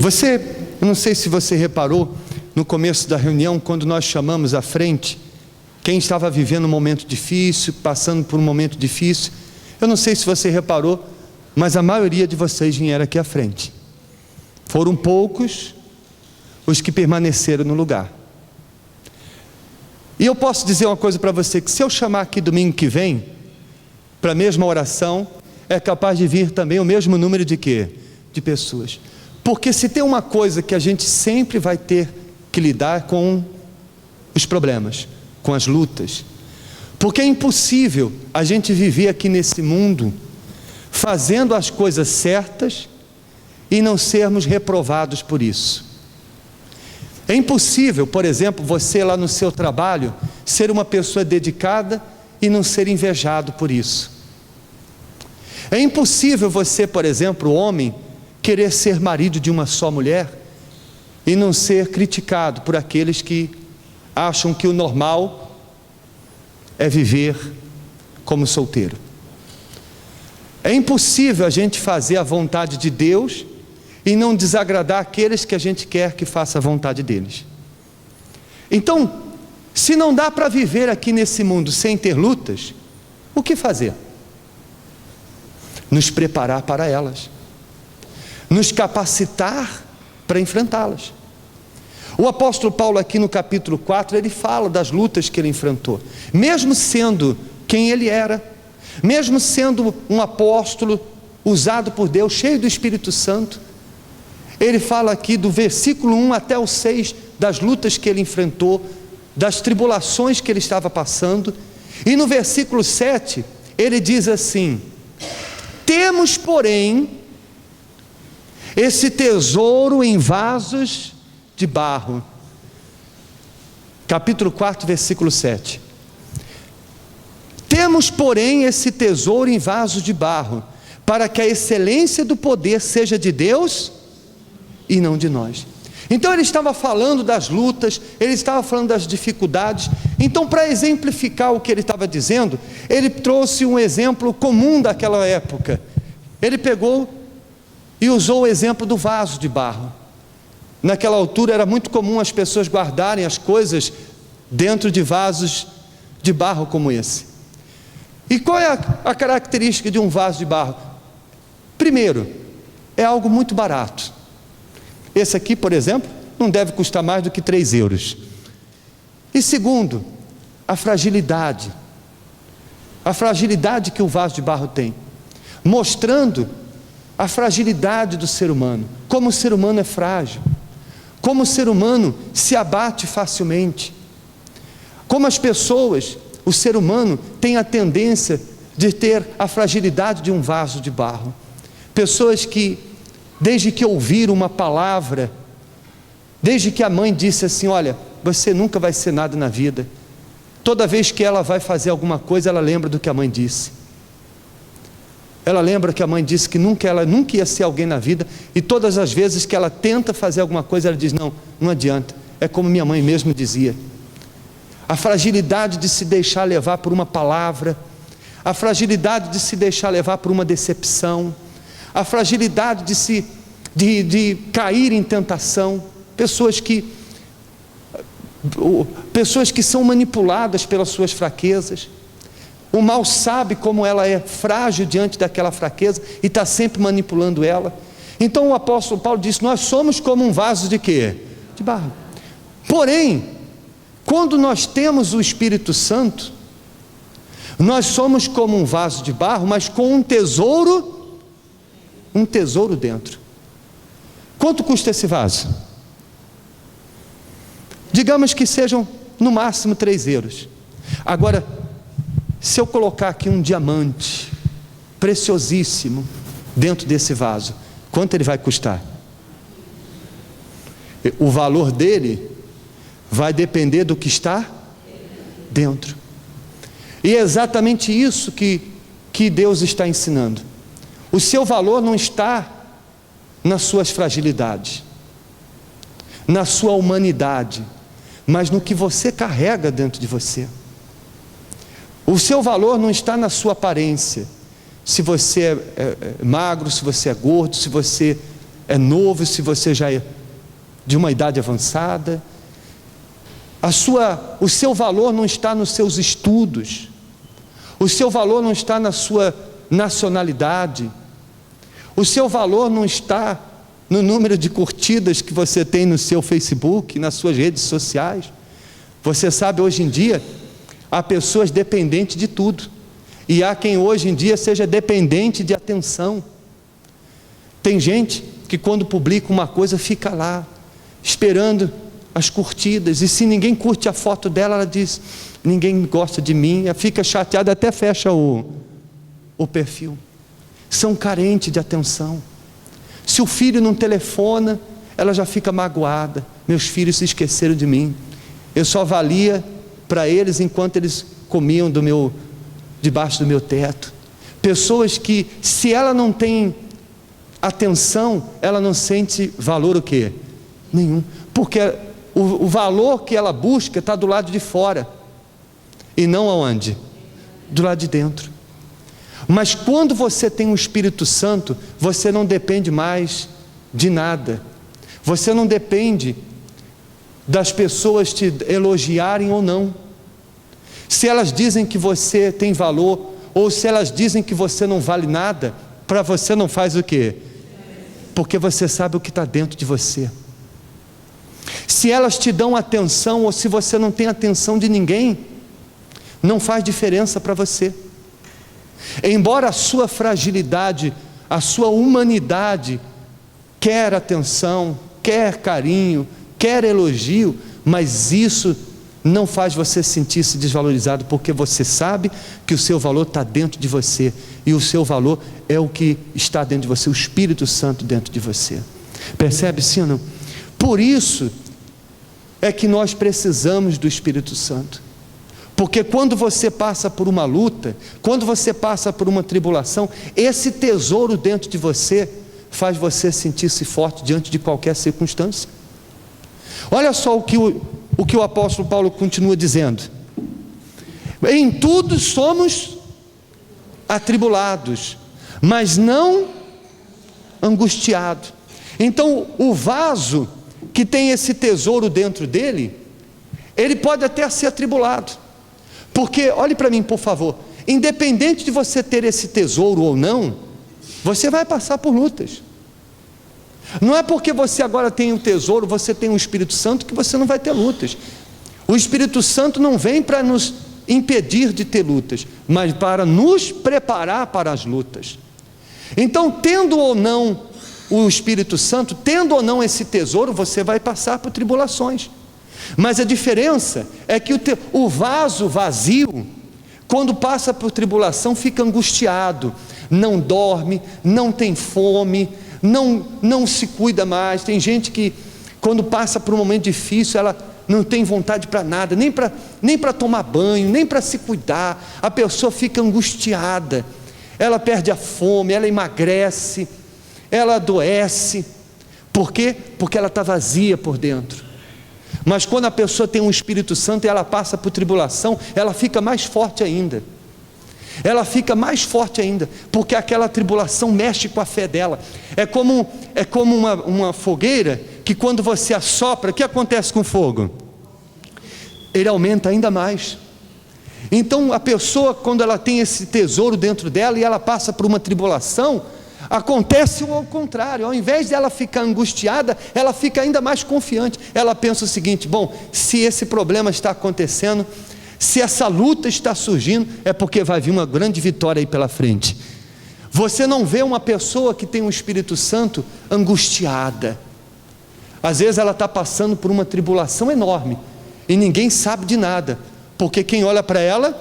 Eu não sei se você reparou, no começo da reunião, quando nós chamamos à frente quem estava vivendo um momento difícil, passando por um momento difícil, eu não sei se você reparou, mas a maioria de vocês vieram aqui à frente. Foram poucos os que permaneceram no lugar. E eu posso dizer uma coisa para você, que se eu chamar aqui domingo que vem, para a mesma oração, é capaz de vir também o mesmo número de quê? De pessoas. Porque se tem uma coisa que a gente sempre vai ter que lidar com os problemas, com as lutas, porque é impossível a gente viver aqui nesse mundo fazendo as coisas certas e não sermos reprovados por isso. É impossível, por exemplo, você lá no seu trabalho ser uma pessoa dedicada e não ser invejado por isso. É impossível você, por exemplo, homem, querer ser marido de uma só mulher e não ser criticado por aqueles que acham que o normal é viver como solteiro. É impossível a gente fazer a vontade de Deus e não desagradar aqueles que a gente quer que faça a vontade deles. Então, se não dá para viver aqui nesse mundo sem ter lutas, o que fazer? Nos preparar para elas, nos capacitar para enfrentá-las. O apóstolo Paulo aqui no capítulo 4, ele fala das lutas que ele enfrentou, mesmo sendo quem ele era, mesmo sendo um apóstolo usado por Deus, cheio do Espírito Santo. Ele fala aqui do versículo 1 até o 6, das lutas que ele enfrentou, das tribulações que ele estava passando, e no versículo 7, ele diz assim: temos, porém, esse tesouro em vasos de barro. Capítulo 4, versículo 7. Temos, porém, esse tesouro em vasos de barro, para que a excelência do poder seja de Deus e não de nós. Então ele estava falando das lutas, ele estava falando das dificuldades. Então, para exemplificar o que ele estava dizendo, ele trouxe um exemplo comum daquela época. Ele pegou e usou o exemplo do vaso de barro. Naquela altura era muito comum as pessoas guardarem as coisas dentro de vasos de barro como esse. E qual é a característica de um vaso de barro? Primeiro, é algo muito barato. Esse aqui, por exemplo, não deve custar mais do que 3 euros. E segundo, a fragilidade que o vaso de barro tem, mostrando a fragilidade do ser humano, como o ser humano é frágil, como o ser humano se abate facilmente, como as pessoas, o ser humano tem a tendência de ter a fragilidade de um vaso de barro. Pessoas que, desde que ouviram uma palavra, desde que a mãe disse assim: olha, você nunca vai ser nada na vida, toda vez que ela vai fazer alguma coisa, ela lembra do que a mãe disse. Ela lembra que a mãe disse que ela nunca ia ser alguém na vida, e todas as vezes que ela tenta fazer alguma coisa, ela diz: não adianta, é como minha mãe mesmo dizia. A fragilidade de se deixar levar por uma palavra, a fragilidade de se deixar levar por uma decepção, a fragilidade de cair em tentação, pessoas que são manipuladas pelas suas fraquezas. O mal sabe como ela é frágil diante daquela fraqueza e está sempre manipulando ela. Então o apóstolo Paulo disse: nós somos como um vaso de quê? De barro. Porém, quando nós temos o Espírito Santo, nós somos como um vaso de barro, mas com um tesouro dentro. Quanto custa esse vaso? Digamos que sejam no máximo 3 euros. Agora, se eu colocar aqui um diamante preciosíssimo dentro desse vaso, quanto ele vai custar? O valor dele vai depender do que está dentro. E é exatamente isso que Deus está ensinando. O seu valor não está nas suas fragilidades, na sua humanidade, mas no que você carrega dentro de você. O seu valor não está na sua aparência, se você é magro, se você é gordo, se você é novo, se você já é de uma idade avançada. O seu valor não está nos seus estudos, o seu valor não está na sua nacionalidade, o seu valor não está no número de curtidas que você tem no seu Facebook, nas suas redes sociais. Você sabe, hoje em dia, há pessoas dependentes de tudo, e há quem hoje em dia seja dependente de atenção. Tem gente que quando publica uma coisa fica lá, esperando as curtidas, e se ninguém curte a foto dela, ela diz, ninguém gosta de mim, ela fica chateada, até fecha o perfil. São carentes de atenção. Se o filho não telefona, ela já fica magoada, meus filhos se esqueceram de mim, eu só valia para eles enquanto eles comiam debaixo do meu teto. Pessoas que, se ela não tem atenção, ela não sente valor o quê? Nenhum, porque o valor que ela busca está do lado de fora, e não aonde? Do lado de dentro. Mas quando você tem o Espírito Santo, você não depende mais de nada, você não depende das pessoas te elogiarem ou não. Se elas dizem que você tem valor, ou se elas dizem que você não vale nada, para você não faz o quê? Porque você sabe o que está dentro de você. Se elas te dão atenção, ou se você não tem atenção de ninguém, não faz diferença para você. Embora a sua fragilidade, a sua humanidade quer atenção, quer carinho, quer elogio, mas isso não faz você sentir-se desvalorizado, porque você sabe que o seu valor está dentro de você, e o seu valor é o que está dentro de você, o Espírito Santo dentro de você. Percebe, sim ou não? Por isso é que nós precisamos do Espírito Santo, porque quando você passa por uma luta, quando você passa por uma tribulação, esse tesouro dentro de você faz você sentir-se forte diante de qualquer circunstância. Olha só o que o apóstolo Paulo continua dizendo: em tudo somos atribulados, mas não angustiados. Então o vaso que tem esse tesouro dentro dele, ele pode até ser atribulado, porque, olhe para mim por favor, independente de você ter esse tesouro ou não, você vai passar por lutas. Não é porque você agora tem um tesouro, você tem um Espírito Santo, que você não vai ter lutas. O Espírito Santo não vem para nos impedir de ter lutas, mas para nos preparar para as lutas. Então, tendo ou não o Espírito Santo, tendo ou não esse tesouro, você vai passar por tribulações. Mas a diferença é que o vaso vazio, quando passa por tribulação, fica angustiado, não dorme, não tem fome, não se cuida mais. Tem gente que quando passa por um momento difícil, ela não tem vontade para nada, nem para tomar banho, nem para se cuidar. A pessoa fica angustiada, ela perde a fome, ela emagrece, ela adoece. Por quê? Porque ela está vazia por dentro. Mas quando a pessoa tem um Espírito Santo e ela passa por tribulação, ela fica mais forte ainda. Ela fica mais forte ainda, porque aquela tribulação mexe com a fé dela. É como uma fogueira, que quando você assopra, o que acontece com o fogo? Ele aumenta ainda mais. Então a pessoa, quando ela tem esse tesouro dentro dela, e ela passa por uma tribulação, acontece o contrário. Ao invés de ela ficar angustiada, ela fica ainda mais confiante. Ela pensa o seguinte: bom, se esse problema está acontecendo, se essa luta está surgindo, é porque vai vir uma grande vitória aí pela frente. Você não vê uma pessoa que tem um Espírito Santo angustiada. Às vezes ela está passando por uma tribulação enorme, e ninguém sabe de nada, porque quem olha para ela,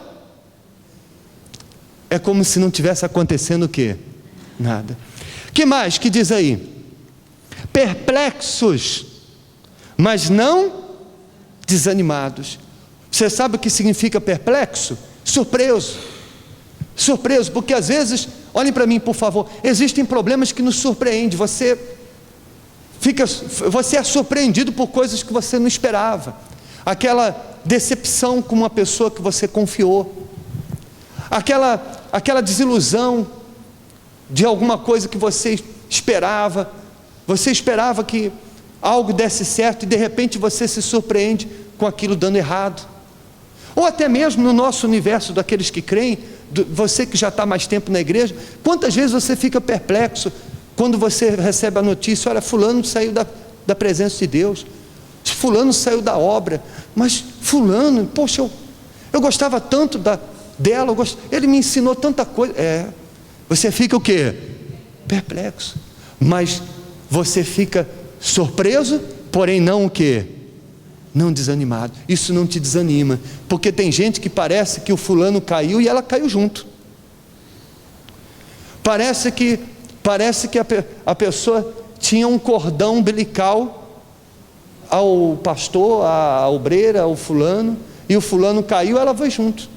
é como se não tivesse acontecendo o quê? Nada. Que mais que diz aí? Perplexos, mas não desanimados. Você sabe o que significa perplexo? Surpreso. Surpreso, porque às vezes, olhem para mim por favor, existem problemas que nos surpreendem. Você é surpreendido por coisas que você não esperava. Aquela decepção com uma pessoa que você confiou, aquela desilusão de alguma coisa que você esperava, Você esperava que algo desse certo e de repente você se surpreende com aquilo dando errado. Ou até mesmo no nosso universo daqueles que creem, você que já está mais tempo na igreja, quantas vezes você fica perplexo quando você recebe a notícia: olha, fulano saiu da presença de Deus, fulano saiu da obra, mas fulano, poxa, eu gostava tanto dela, ele me ensinou tanta coisa. Você fica o quê? Perplexo. Mas você fica surpreso, porém não o quê? Não desanimado. Isso não te desanima, porque tem gente que parece que o fulano caiu e ela caiu junto. Parece que a pessoa tinha um cordão umbilical ao pastor, à obreira, ao fulano, e o fulano caiu, ela vai junto.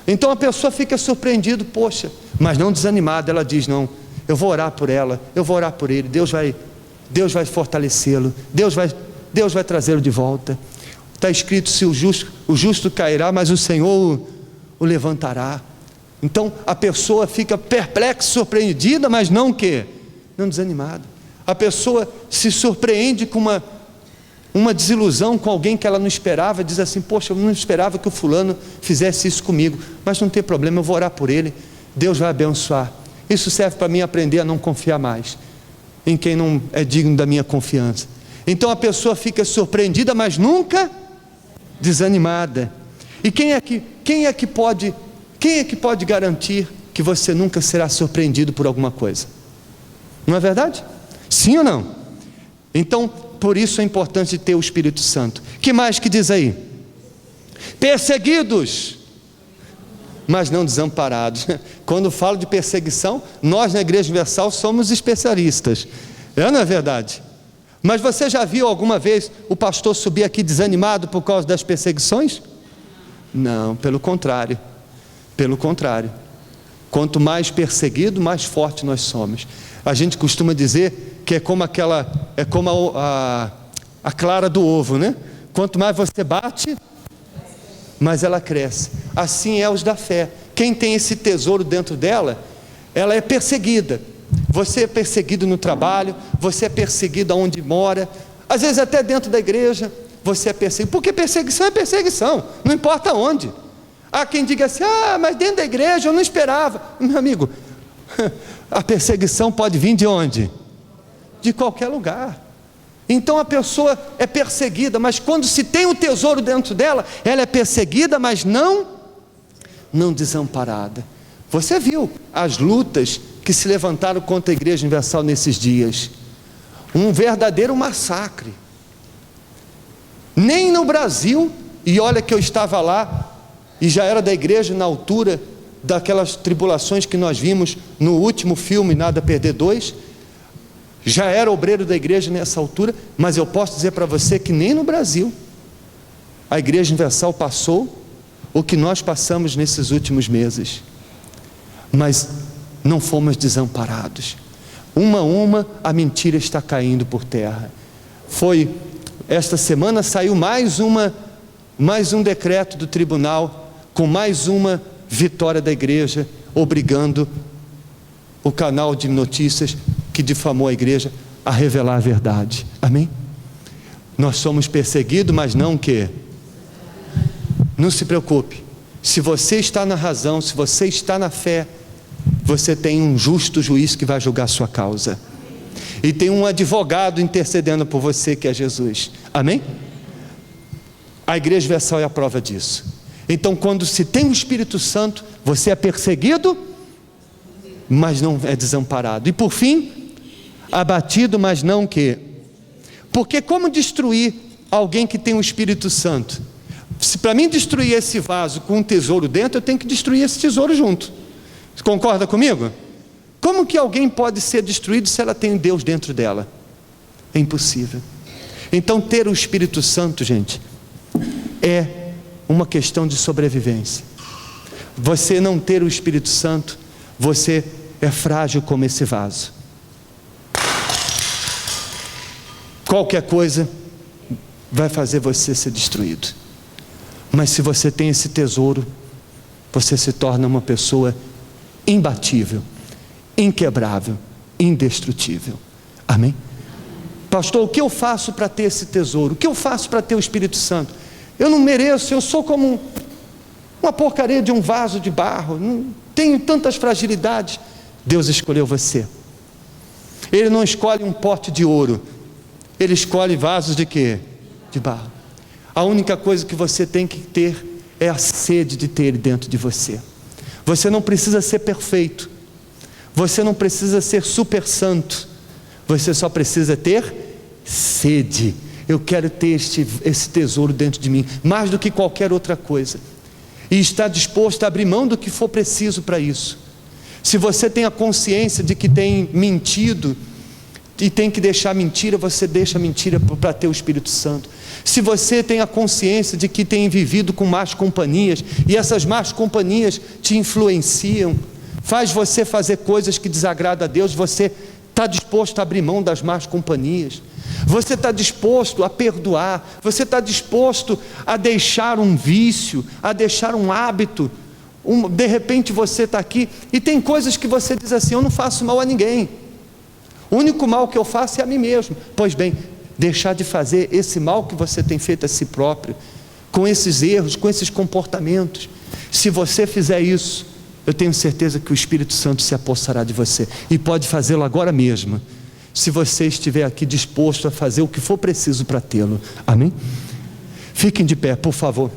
Então a pessoa fica surpreendida, poxa, mas não desanimada. Ela diz: não, eu vou orar por ela, eu vou orar por ele, Deus vai fortalecê-lo, Deus vai trazê-lo de volta. Está escrito: se o justo cairá, mas o Senhor o levantará. Então a pessoa fica perplexa, surpreendida, mas não o quê? Não desanimada. A pessoa se surpreende com uma desilusão com alguém que ela não esperava, diz assim: poxa, eu não esperava que o fulano fizesse isso comigo, mas não tem problema, eu vou orar por ele, Deus vai abençoar. Isso serve para mim aprender a não confiar mais em quem não é digno da minha confiança. Então a pessoa fica surpreendida, mas nunca desanimada. E quem é que pode garantir que você nunca será surpreendido por alguma coisa? Não é verdade? Sim ou não? Então, por isso é importante ter o Espírito Santo. Que mais que diz aí? Perseguidos, mas não desamparados. Quando falo de perseguição, nós na Igreja Universal somos especialistas. Não é verdade? Mas você já viu alguma vez o pastor subir aqui desanimado por causa das perseguições? Não, pelo contrário. Pelo contrário. Quanto mais perseguido, mais forte nós somos. A gente costuma dizer que é como a clara do ovo, né? Quanto mais você bate, mais ela cresce. Assim é os da fé. Quem tem esse tesouro dentro dela, ela é perseguida. Você é perseguido no trabalho, você é perseguido aonde mora, às vezes até dentro da igreja você é perseguido, porque perseguição é perseguição, não importa onde. Há quem diga assim: mas dentro da igreja eu não esperava. Meu amigo, a perseguição pode vir de onde? De qualquer lugar. Então a pessoa é perseguida, mas quando se tem o tesouro dentro dela, ela é perseguida, mas não desamparada. Você viu as lutas que se levantaram contra a Igreja Universal nesses dias? Um verdadeiro massacre. Nem no Brasil, e olha que eu estava lá, e já era da igreja na altura daquelas tribulações que nós vimos no último filme, Nada a Perder 2, já era obreiro da igreja nessa altura, mas eu posso dizer para você que nem no Brasil a Igreja Universal passou o que nós passamos nesses últimos meses. Mas não fomos desamparados. Uma a uma a mentira está caindo por terra. Esta semana saiu mais um decreto do tribunal, com mais uma vitória da igreja, obrigando o canal de notícias que difamou a igreja a revelar a verdade. Amém? Nós somos perseguidos, mas não o quê? Não se preocupe. Se você está na razão, se você está na fé, você tem um justo juiz que vai julgar a sua causa. E tem um advogado intercedendo por você, que é Jesus. Amém? A Igreja Universal é a prova disso. Então, quando se tem o Espírito Santo, você é perseguido, mas não é desamparado. E por fim, abatido, mas não o quê? Porque como destruir alguém que tem o Espírito Santo? Se para mim destruir esse vaso com um tesouro dentro, eu tenho que destruir esse tesouro junto. Você concorda comigo? Como que alguém pode ser destruído se ela tem Deus dentro dela? É impossível. Então ter o Espírito Santo, gente, é uma questão de sobrevivência. Você não ter o Espírito Santo, você é frágil como esse vaso. Qualquer coisa vai fazer você ser destruído. Mas se você tem esse tesouro, você se torna uma pessoa imbatível, inquebrável, indestrutível. Amém? Pastor, o que eu faço para ter esse tesouro? O que eu faço para ter o Espírito Santo? Eu não mereço, eu sou como uma porcaria de um vaso de barro, não tenho tantas fragilidades. Deus escolheu você. Ele não escolhe um pote de ouro, Ele escolhe vasos de quê? De barro. A única coisa que você tem que ter é a sede de ter Ele dentro de você. Você não precisa ser perfeito, você não precisa ser super santo, você só precisa ter sede. Eu quero ter esse tesouro dentro de mim, mais do que qualquer outra coisa, e estar disposto a abrir mão do que for preciso para isso. Se você tem a consciência de que tem mentido e tem que deixar mentira, você deixa mentira para ter o Espírito Santo. Se você tem a consciência de que tem vivido com más companhias, e essas más companhias te influenciam, faz você fazer coisas que desagradam a Deus, você está disposto a abrir mão das más companhias, você está disposto a perdoar, você está disposto a deixar um vício, a deixar um hábito. De repente você está aqui e tem coisas que você diz assim: eu não faço mal a ninguém, o único mal que eu faço é a mim mesmo. Pois bem, deixar de fazer esse mal que você tem feito a si próprio, com esses erros, com esses comportamentos. Se você fizer isso, eu tenho certeza que o Espírito Santo se apossará de você, e pode fazê-lo agora mesmo, se você estiver aqui disposto a fazer o que for preciso para tê-lo. Amém? Fiquem de pé, por favor.